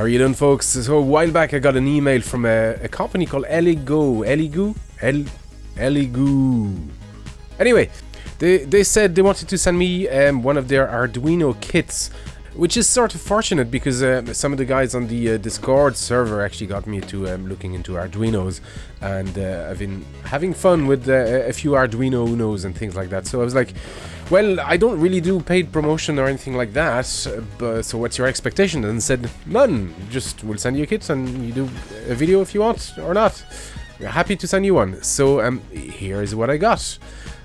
are you doing, folks? So a while back I got an email from a company called Elegoo. Elegoo. Anyway, they said they wanted to send me one of their Arduino kits, which is sort of fortunate because some of the guys on the Discord server actually got me to looking into Arduinos, and I've been having fun with a few Arduino Unos and things like that. So I was like, well, I don't really do paid promotion or anything like that, so what's your expectation? And said, none, just we'll send you a kit and you do a video if you want or not. We're happy to send you one. So here is what I got.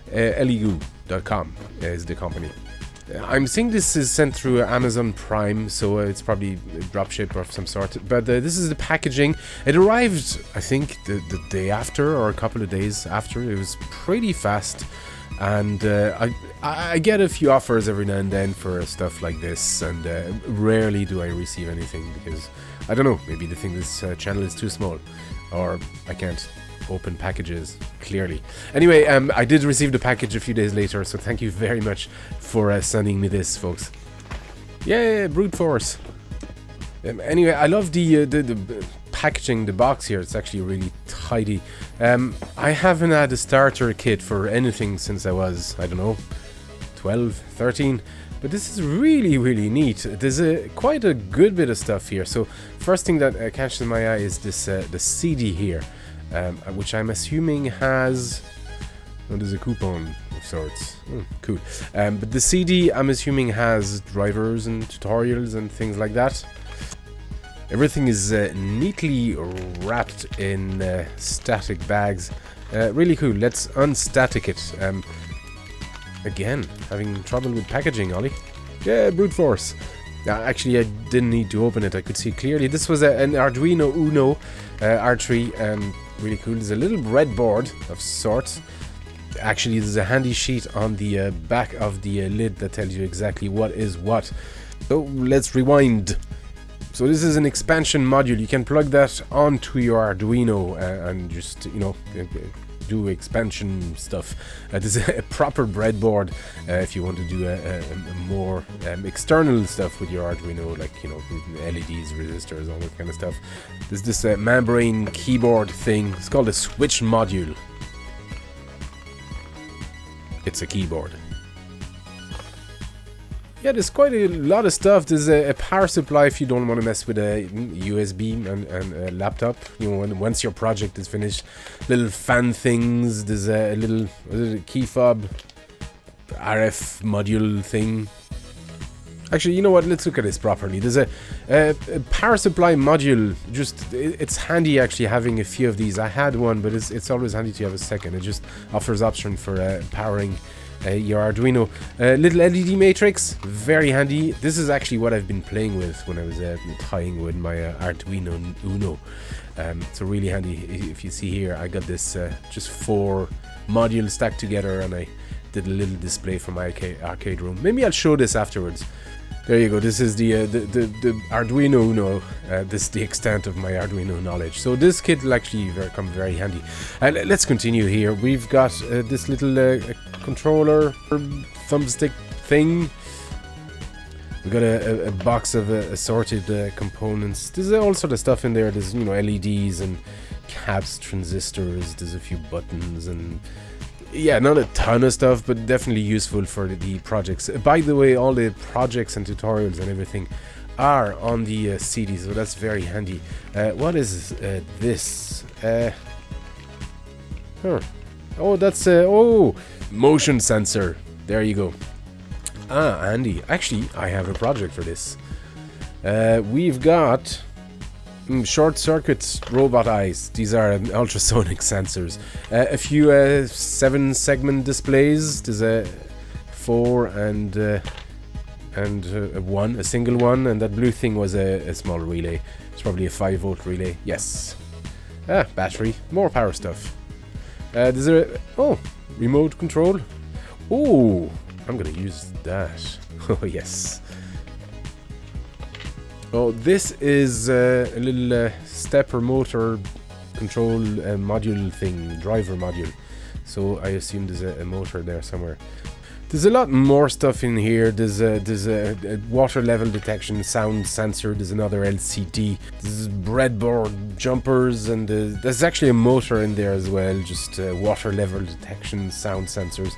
Elegoo.com is the company. I'm seeing this is sent through Amazon Prime, so it's probably a dropship of some sort. But this is the packaging. It arrived, I think, the day after or a couple of days after. It was pretty fast. And I get a few offers every now and then for stuff like this, and rarely do I receive anything because, I don't know, maybe they think this channel is too small, or I can't open packages, clearly. Anyway, I did receive the package a few days later, so thank you very much for sending me this, folks. Yeah, brute force. Anyway, I love the packaging, the box here. It's actually really tidy. I haven't had a starter kit for anything since I was, I don't know, 12, 13, but this is really, really neat. There's quite a good bit of stuff here. So first thing that catches my eye is this the CD here, which I'm assuming has, there's a coupon of sorts. Cool. But the CD, I'm assuming, has drivers and tutorials and things like that. Everything is neatly wrapped in static bags. Really cool. Let's unstatic it. Again, having trouble with packaging, Ollie. Yeah, brute force. Actually, I didn't need to open it. I could see clearly. This was an Arduino Uno R3. Really cool. There's a little breadboard of sorts. Actually, there's a handy sheet on the back of the lid that tells you exactly what is what. So let's rewind. So this is an expansion module. You can plug that onto your Arduino and just, you know, do expansion stuff. There's a proper breadboard if you want to do a more external stuff with your Arduino, like, you know, LEDs, resistors, all that kind of stuff. There's this membrane keyboard thing. It's called a switch module. It's a keyboard. Yeah, there's quite a lot of stuff. There's a power supply if you don't want to mess with a USB and a laptop. You know, once your project is finished, little fan things. There's a little key fob, RF module thing. Actually, you know what? Let's look at this properly. There's a power supply module. Just it's handy actually having a few of these. I had one, but it's always handy to have a second. It just offers option for powering your Arduino. Little LED matrix, very handy. This is actually what I've been playing with when I was tying with my Arduino Uno. So really handy. If you see here, I got this just 4 modules stacked together, and I did a little display for my arcade room. Maybe I'll show this afterwards. There you go. This is the Arduino Uno. This is the extent of my Arduino knowledge. So this kit will actually come very handy. Let's continue here. We've got this little controller thumbstick thing. We got a box of assorted components. There's all sort of stuff in there. There's, you know, LEDs and caps, transistors. There's a few buttons and, yeah, not a ton of stuff, but definitely useful for the projects. By the way, all the projects and tutorials and everything are on the CD, so that's very handy. What is this? Oh, that's motion sensor. There you go. Handy. Actually, I have a project for this. We've got short circuit robot eyes. These are ultrasonic sensors. A few 7-segment displays. There's a 4 and a 1, a single one, and that blue thing was a small relay. It's probably a 5-volt relay. Yes. Battery. More power stuff. There's a remote control. Oh, I'm gonna use that. Oh yes. Oh, this is a little stepper motor control module thing, driver module. So I assume there's a motor there somewhere. There's a lot more stuff in here. There's a water level detection sound sensor. There's another LCD. There's breadboard jumpers, and there's actually a motor in there as well. Just water level detection sound sensors.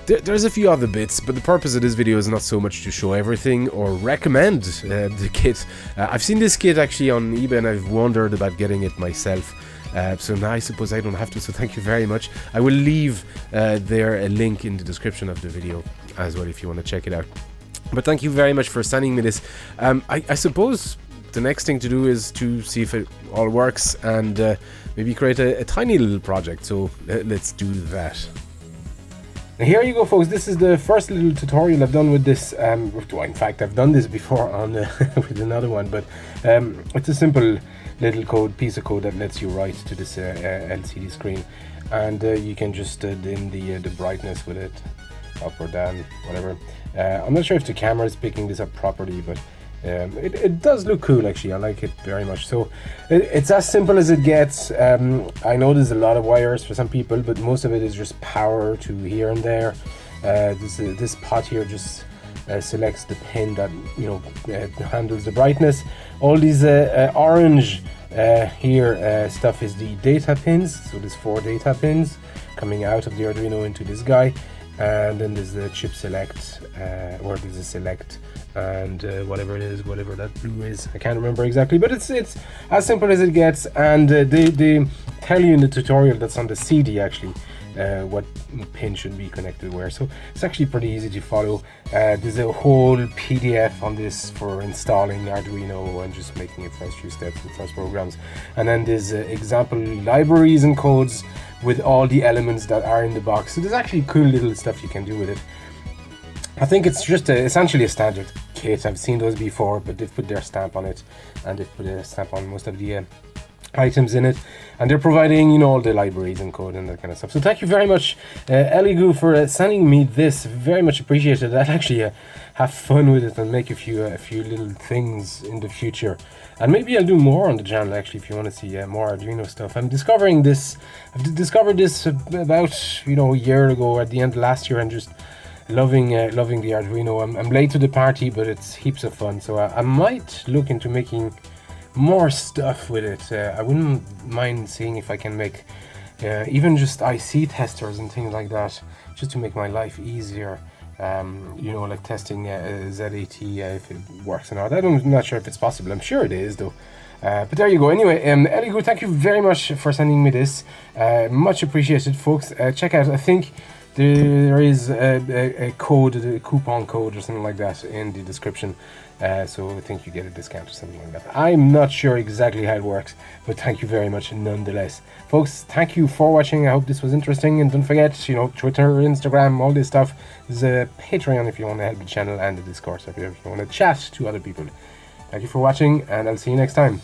There's a few other bits, but the purpose of this video is not so much to show everything or recommend the kit. I've seen this kit actually on eBay, and I've wondered about getting it myself. So now I suppose I don't have to, so thank you very much. I will leave there a link in the description of the video as well if you want to check it out. But thank you very much for sending me this. I suppose the next thing to do is to see if it all works and maybe create a tiny little project, so let's do that. Now here you go, folks. This is the first little tutorial I've done with this. In fact, I've done this before on with another one, but it's a simple little piece of code that lets you write to this LCD screen, and you can just dim the brightness with it, up or down, whatever. I'm not sure if the camera is picking this up properly, but it does look cool actually. I like it very much. So it's as simple as it gets. I know there's a lot of wires for some people, but most of it is just power to here and there. This pot here just selects the pin that handles the brightness. All these orange here stuff is the data pins. So there's 4 data pins coming out of the Arduino into this guy, and then there's the chip select, or there's a select, and whatever it is, whatever that blue is, I can't remember exactly, but it's as simple as it gets. And they tell you in the tutorial that's on the CD actually what pin should be connected where, so it's actually pretty easy to follow. There's a whole PDF on this for installing Arduino and just making it first few steps and first programs, and then there's example libraries and codes with all the elements that are in the box. So there's actually cool little stuff you can do with it. I think it's just essentially a standard kit. I've seen those before, but they've put their stamp on it, and they've put a stamp on most of the items in it, and they're providing all the libraries and code and that kind of stuff. So thank you very much, Elegoo, for sending me this. Very much appreciated. I'll actually have fun with it and make a few little things in the future, and maybe I'll do more on the channel actually if you want to see more Arduino stuff. I've discovered this about a year ago, at the end of last year, and just loving the Arduino. I'm late to the party, but it's heaps of fun, so I might look into making more stuff with it. I wouldn't mind seeing if I can make even just IC testers and things like that, just to make my life easier. Like testing Z80 if it works or not. I'm not sure if it's possible. I'm sure it is though. But there you go. Anyway, Elegoo, thank you very much for sending me this. Much appreciated, folks. Check out, I think there is a code, a coupon code or something like that in the description. So I think you get a discount or something like that. I'm not sure exactly how it works, but thank you very much nonetheless. Folks, thank you for watching. I hope this was interesting, and don't forget, Twitter, Instagram, all this stuff. There's a Patreon if you want to help the channel, and the Discord if you want to chat to other people. Thank you for watching, and I'll see you next time.